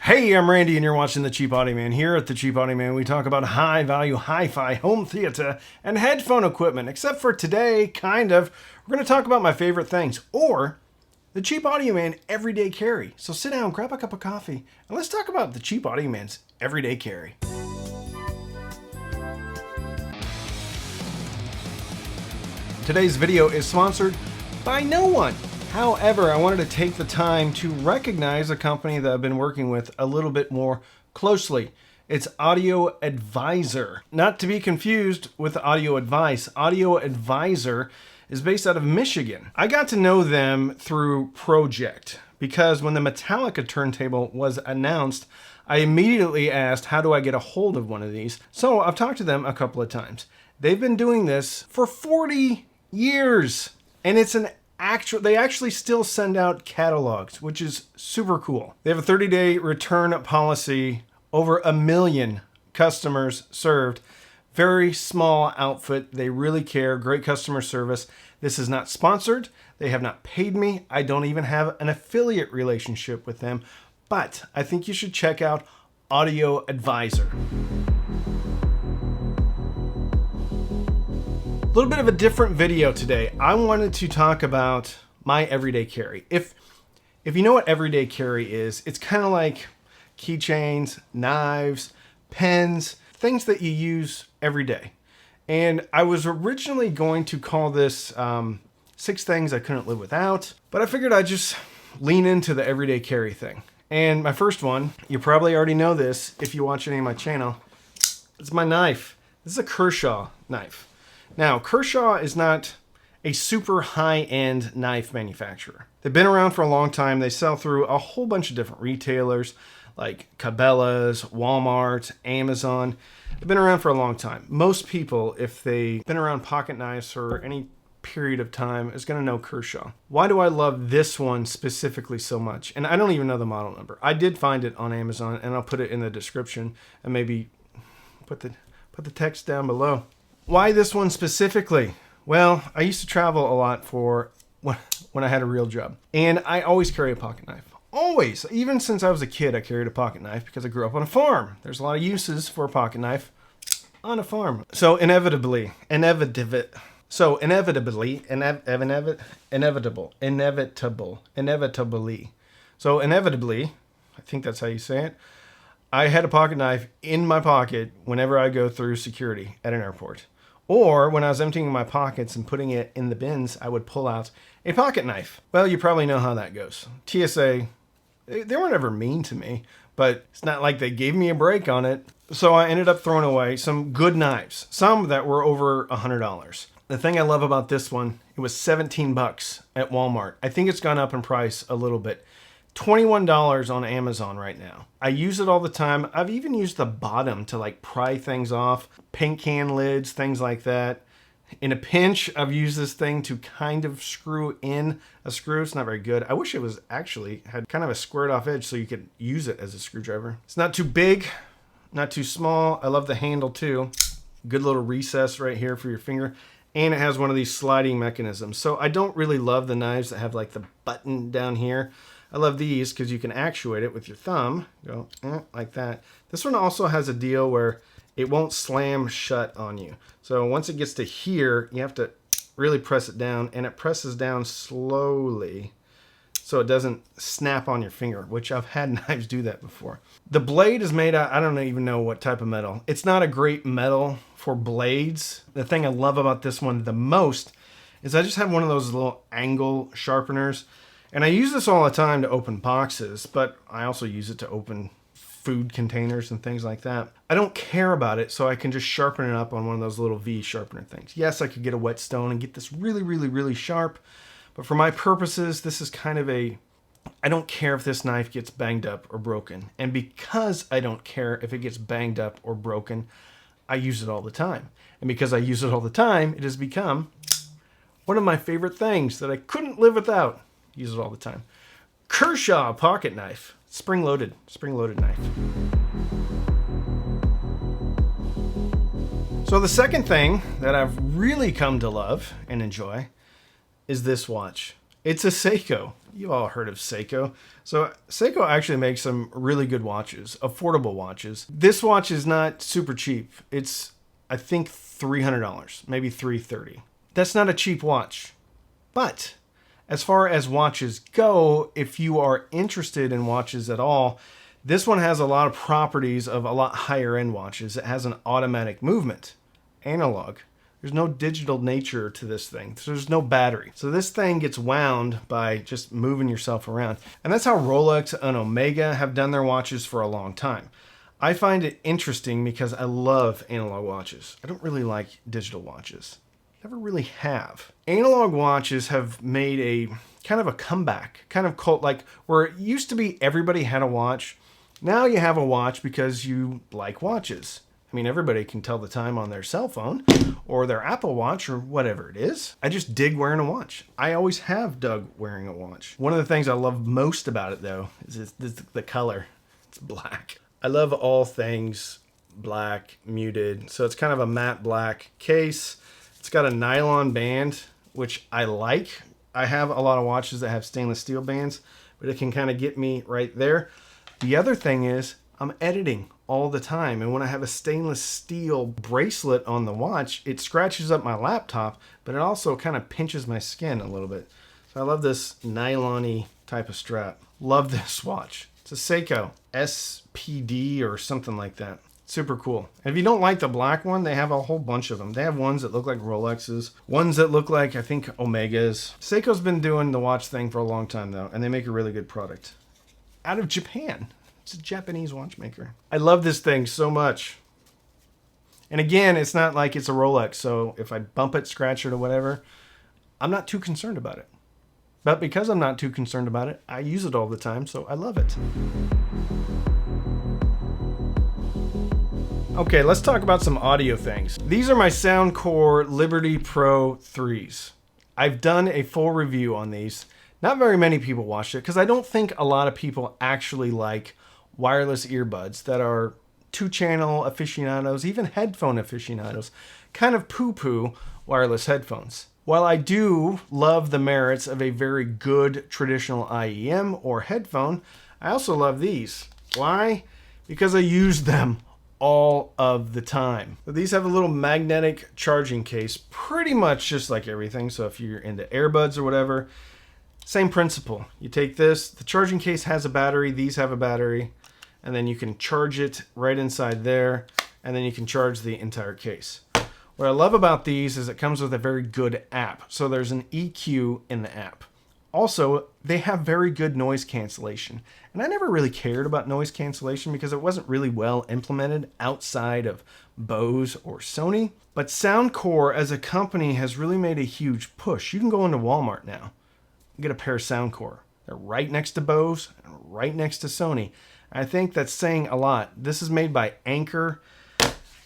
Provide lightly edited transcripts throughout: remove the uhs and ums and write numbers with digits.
Hey, I'm Randy and you're watching The Cheap Audio Man. Here at The Cheap Audio Man, we talk about high-value hi-fi, home theater, and headphone equipment. Except for today, kind of, we're going to talk about my favorite things, or The Cheap Audio Man everyday carry. So sit down, grab a cup of coffee, and let's talk about The Cheap Audio Man's everyday carry. Today's video is sponsored by no one. However, I wanted to take the time to recognize a company that I've been working with a little bit more closely. It's Audio Advisor. Not to be confused with Audio Advice. Audio Advisor is based out of Michigan. I got to know them through Project because when the Metallica turntable was announced, I immediately asked, how do I get a hold of one of these? So I've talked to them a couple of times. They've been doing this for 40 years, and they actually still send out catalogs, which is super cool. They have a 30-day return policy, over 1 million customers served. Very small outfit. They really care. Great customer service. This is not sponsored. They have not paid me. I don't even have an affiliate relationship with them, but I think you should check out Audio Advisor. A little bit of a different video today. I wanted to talk about my everyday carry. If you know what everyday carry is, it's kind of like keychains, knives, pens, things that you use every day. And I was originally going to call this 6 things I couldn't live without, but I figured I'd just lean into the everyday carry thing. And my first one, you probably already know this if you watch any of my channel, it's my knife. This is a Kershaw knife. Now, Kershaw is not a super high-end knife manufacturer. They've been around for a long time. They sell through a whole bunch of different retailers like Cabela's, Walmart, Amazon. They've been around for a long time. Most people, if they've been around pocket knives for any period of time, is going to know Kershaw. Why do I love this one specifically so much? And I don't even know the model number. I did find it on Amazon, and I'll put it in the description and maybe put the text down below. Why this one specifically? Well, I used to travel a lot when I had a real job. And I always carry a pocket knife. Always. Even since I was a kid, I carried a pocket knife because I grew up on a farm. There's a lot of uses for a pocket knife on a farm. So inevitable, I think that's how you say it, I had a pocket knife in my pocket whenever I go through security at an airport. Or when I was emptying my pockets and putting it in the bins, I would pull out a pocket knife. Well, you probably know how that goes. TSA, they weren't ever mean to me, but it's not like they gave me a break on it. So I ended up throwing away some good knives, some that were over $100. The thing I love about this one, it was 17 bucks at Walmart. I think it's gone up in price a little bit. $21 on Amazon right now. I use it all the time. I've even used the bottom to like pry things off, paint can lids, things like that. In a pinch, I've used this thing to kind of screw in a screw. It's not very good. I wish it was actually had kind of a squared off edge so you could use it as a screwdriver. It's not too big, not too small. I love the handle too. Good little recess right here for your finger. And it has one of these sliding mechanisms. So I don't really love the knives that have like the button down here. I love these because you can actuate it with your thumb. Go like that. This one also has a deal where it won't slam shut on you. So once it gets to here, you have to really press it down, and it presses down slowly so it doesn't snap on your finger, which I've had knives do that before. The blade is made out, I don't even know what type of metal. It's not a great metal for blades. The thing I love about this one the most is I just have one of those little angle sharpeners. And I use this all the time to open boxes, but I also use it to open food containers and things like that. I don't care about it, so I can just sharpen it up on one of those little V sharpener things. Yes, I could get a whetstone and get this really, really, really sharp, but for my purposes, this is kind of I don't care if this knife gets banged up or broken. And because I don't care if it gets banged up or broken, I use it all the time. And because I use it all the time, it has become one of my favorite things that I couldn't live without. Use it all the time. Kershaw pocket knife. Spring-loaded knife. So the second thing that I've really come to love and enjoy is this watch. It's a Seiko. You've all heard of Seiko. So Seiko actually makes some really good watches, affordable watches. This watch is not super cheap. It's, I think, $300, maybe $330. That's not a cheap watch. But as far as watches go, if you are interested in watches at all, this one has a lot of properties of a lot higher end watches. It has an automatic movement, analog. There's no digital nature to this thing. So there's no battery. So this thing gets wound by just moving yourself around. And that's how Rolex and Omega have done their watches for a long time. I find it interesting because I love analog watches. I don't really like digital watches. Never really have. Analog watches have made a kind of a comeback, kind of cult, like where it used to be everybody had a watch. Now you have a watch because you like watches. I mean, everybody can tell the time on their cell phone or their Apple Watch or whatever it is. I just dig wearing a watch. I always have dug wearing a watch. One of the things I love most about it, though, is the color. It's black. I love all things black, muted. So it's kind of a matte black case. It's got a nylon band, which I like. I have a lot of watches that have stainless steel bands, but it can kind of get me right there. The other thing is I'm editing all the time. And when I have a stainless steel bracelet on the watch, it scratches up my laptop, but it also kind of pinches my skin a little bit. So I love this nylon-y type of strap. Love this watch. It's a Seiko SPD or something like that. Super cool. And if you don't like the black one, they have a whole bunch of them. They have ones that look like Rolexes, ones that look like, I think, Omegas. Seiko's been doing the watch thing for a long time, though, and they make a really good product. Out of Japan. It's a Japanese watchmaker. I love this thing so much. And again, it's not like it's a Rolex, so if I bump it, scratch it, or whatever, I'm not too concerned about it. But because I'm not too concerned about it, I use it all the time, so I love it. Okay, let's talk about some audio things. These are my Soundcore Liberty Pro 3s. I've done a full review on these. Not very many people watched it because I don't think a lot of people actually like wireless earbuds that are two-channel aficionados, even headphone aficionados, kind of poo-poo wireless headphones. While I do love the merits of a very good traditional IEM or headphone, I also love these. Why? Because I use them all of the time. These have a little magnetic charging case, pretty much just like everything. So if you're into earbuds or whatever, same principle. You take this, the charging case has a battery, these have a battery, and then you can charge it right inside there, and then you can charge the entire case. What I love about these is it comes with a very good app. So there's an EQ in the app. Also, they have very good noise cancellation. And I never really cared about noise cancellation because it wasn't really well implemented outside of Bose or Sony. But Soundcore as a company has really made a huge push. You can go into Walmart now and get a pair of Soundcore. They're right next to Bose and right next to Sony. I think that's saying a lot. This is made by Anker.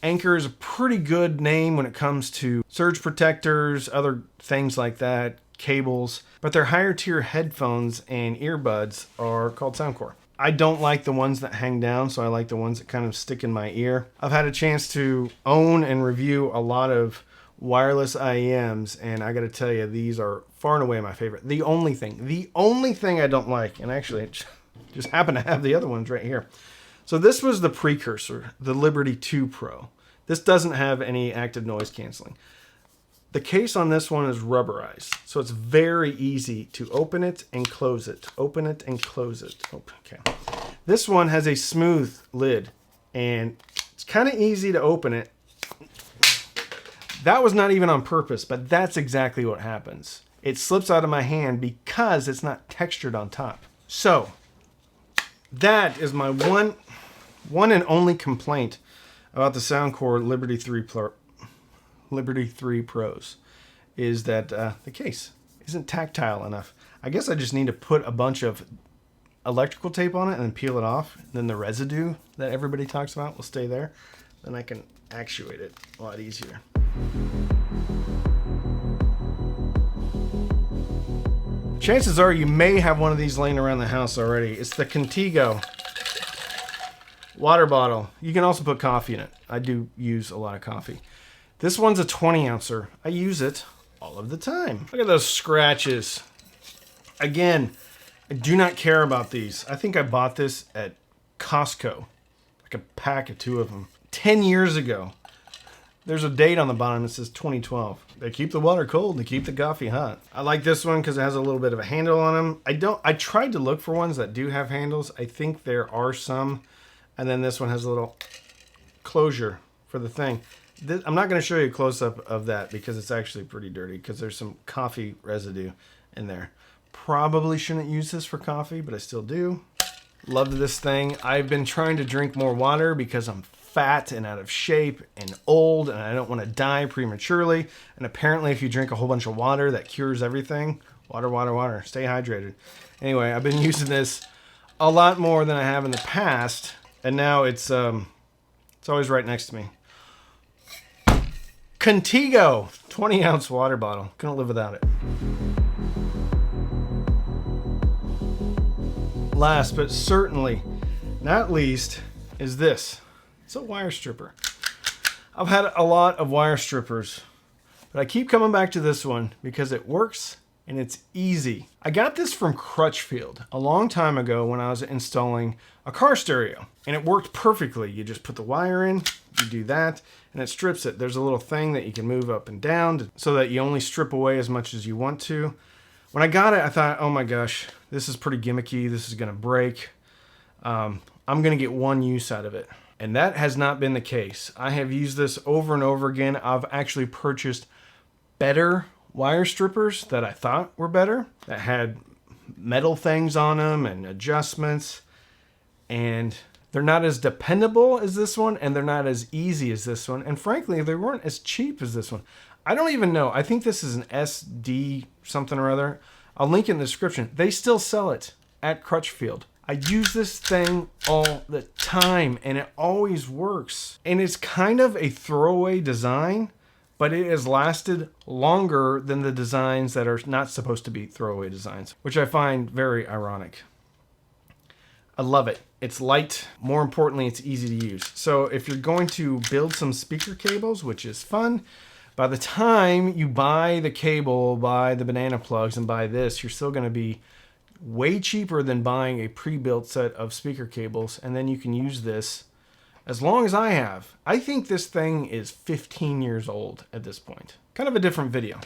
Anker is a pretty good name when it comes to surge protectors, other things like that, cables, but their higher tier headphones and earbuds are called Soundcore. I don't like the ones that hang down, so I like the ones that kind of stick in my ear. I've had a chance to own and review a lot of wireless IEMs, and I gotta tell you, these are far and away my favorite. The only thing I don't like, and actually I just happen to have the other ones right here. So this was the precursor, the Liberty 2 Pro. This doesn't have any active noise canceling. The case on this one is rubberized, so it's very easy to open it and close it. Open it and close it. Okay. This one has a smooth lid, and it's kind of easy to open it. That was not even on purpose, but that's exactly what happens. It slips out of my hand because it's not textured on top. So that is my one and only complaint about the Soundcore Liberty 3 Pros is that the case isn't tactile enough. I guess I just need to put a bunch of electrical tape on it and then peel it off. And then the residue that everybody talks about will stay there. Then I can actuate it a lot easier. Chances are you may have one of these laying around the house already. It's the Contigo water bottle. You can also put coffee in it. I do use a lot of coffee. This one's a 20 ouncer. I use it all of the time. Look at those scratches. Again, I do not care about these. I think I bought this at Costco, like a pack of 2 of them, 10 years ago. There's a date on the bottom that says 2012. They keep the water cold and they keep the coffee hot. I like this one because it has a little bit of a handle on them. I tried to look for ones that do have handles. I think there are some. And then this one has a little closure for the thing. I'm not going to show you a close-up of that because it's actually pretty dirty because there's some coffee residue in there. Probably shouldn't use this for coffee, but I still do. Love this thing. I've been trying to drink more water because I'm fat and out of shape and old and I don't want to die prematurely. And apparently if you drink a whole bunch of water, that cures everything. Water, water, water. Stay hydrated. Anyway, I've been using this a lot more than I have in the past. And now it's always right next to me. Contigo 20-ounce water bottle. Couldn't live without it. Last but certainly not least is this. It's a wire stripper. I've had a lot of wire strippers, but I keep coming back to this one because it works and it's easy. I got this from Crutchfield a long time ago when I was installing a car stereo, and it worked perfectly. You just put the wire in, you do that, and it strips it. There's a little thing that you can move up and down so that you only strip away as much as you want to. When I got it, I thought, oh my gosh, this is pretty gimmicky. This is going to break. I'm going to get one use out of it. And that has not been the case. I have used this over and over again. I've actually purchased better wire strippers that I thought were better, that had metal things on them and adjustments. And they're not as dependable as this one, and they're not as easy as this one. And frankly, they weren't as cheap as this one. I don't even know. I think this is an SD something or other. I'll link it in the description. They still sell it at Crutchfield. I use this thing all the time, and it always works. And it's kind of a throwaway design, but it has lasted longer than the designs that are not supposed to be throwaway designs, which I find very ironic. I love it. It's light. More importantly, it's easy to use. So if you're going to build some speaker cables, which is fun, by the time you buy the cable, buy the banana plugs, and buy this, you're still going to be way cheaper than buying a pre-built set of speaker cables. And then you can use this as long as I have. I think this thing is 15 years old at this point. Kind of a different video.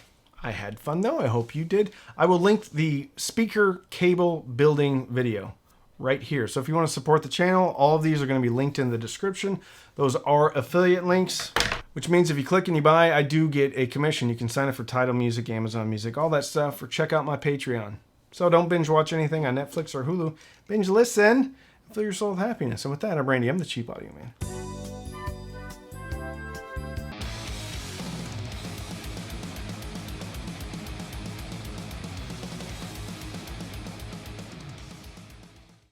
I had fun though. I hope you did. I will link the speaker cable building video right here. So if you want to support the channel, all of these are going to be linked in the description. Those are affiliate links, which means if you click and you buy, I do get a commission. You can sign up for Tidal Music, Amazon Music, all that stuff, or check out my Patreon. So don't binge watch anything on Netflix or Hulu. Binge listen and fill your soul with happiness. And with that, I'm Randy. I'm the Cheap Audio Man.